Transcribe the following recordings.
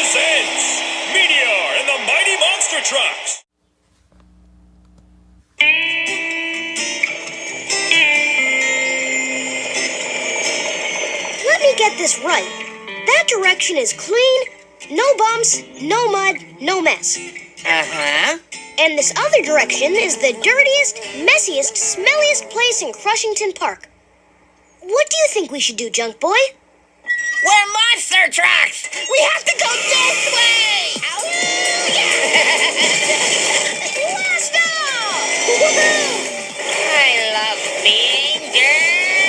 presents Meteor and the Mighty Monster Trucks. Let me get this right. That direction is clean, no bumps, no mud, no mess. Uh-huh. And this other direction is the dirtiest, messiest, smelliest place in Crushington Park. What do you think we should do, Junk Boy? We're monster trucks! We have to go this way! Blast off! I love being dirty!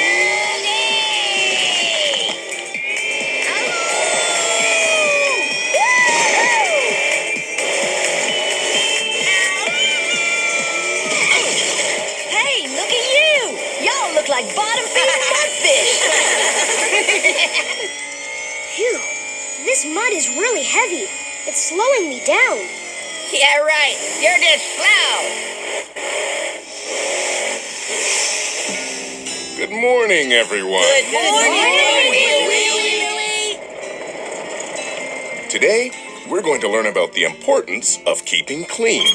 Hey, look at you! Y'all look like bottom-feeding catfish! Phew, this mud is really heavy. It's slowing me down. Yeah, right. You're just slow. Good morning, everyone. Good morning, Willie. Today, we're going to learn about the importance of keeping clean.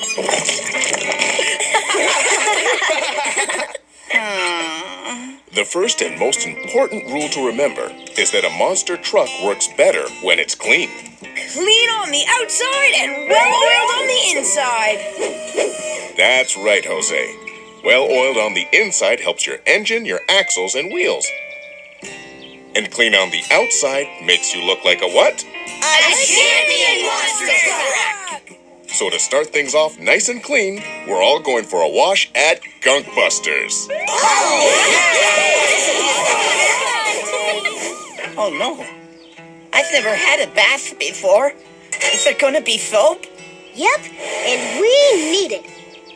The first and most important rule to remember is that a monster truck works better when it's clean. Clean on the outside and well-oiled on the inside. That's right, Jose. Well-oiled on the inside helps your engine, your axles, and wheels. And clean on the outside makes you look like a what? A champion monster truck! So to start things off nice and clean, we're all going for a wash at Gunkbusters. Oh, no. I've never had a bath before. Is there gonna be soap? Yep, and we need it.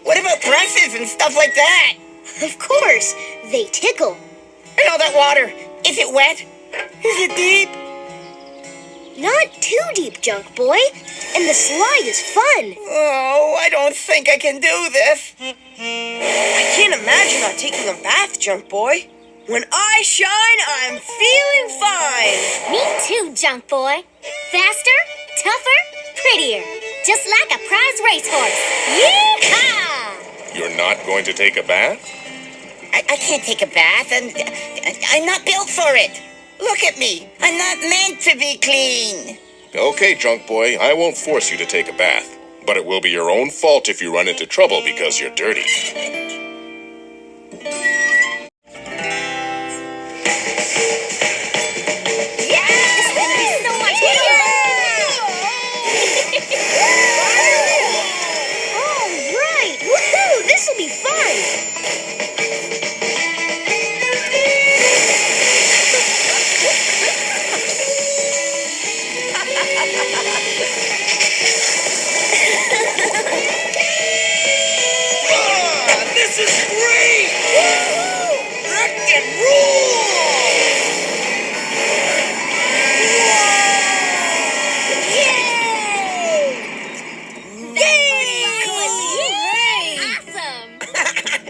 What about brushes and stuff like that? Of course, they tickle. And all that water, is it wet? Is it deep? Not too deep, Junk Boy. And the slide is fun. Oh, I don't think I can do this. I can't imagine not taking a bath, Junk Boy. When I shine, I'm feeling fine. Me too, Junk Boy. Faster, tougher, prettier. Just like a prize racehorse. Yee-haw! You're not going to take a bath? I can't take a bath, and I'm not built for it. Look at me. I'm not meant to be clean. Okay, Junk Boy, I won't force you to take a bath. But it will be your own fault if you run into trouble because you're dirty. This is great! Rock and roll! Awesome!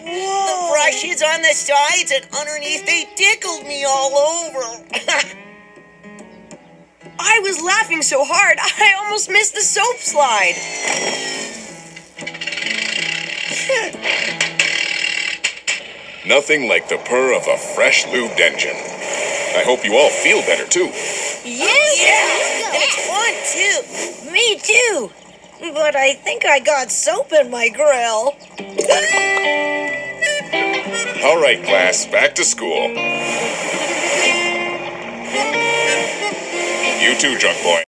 The brushes on the sides and underneath, they tickled me all over. I was laughing so hard, I almost missed the soap slide. Nothing like the purr of a fresh lubed engine. I hope you all feel better too. Yes, it's fun too. Me too. But I think I got soap in my grill. All right, class, back to school. You too, Junk Boy.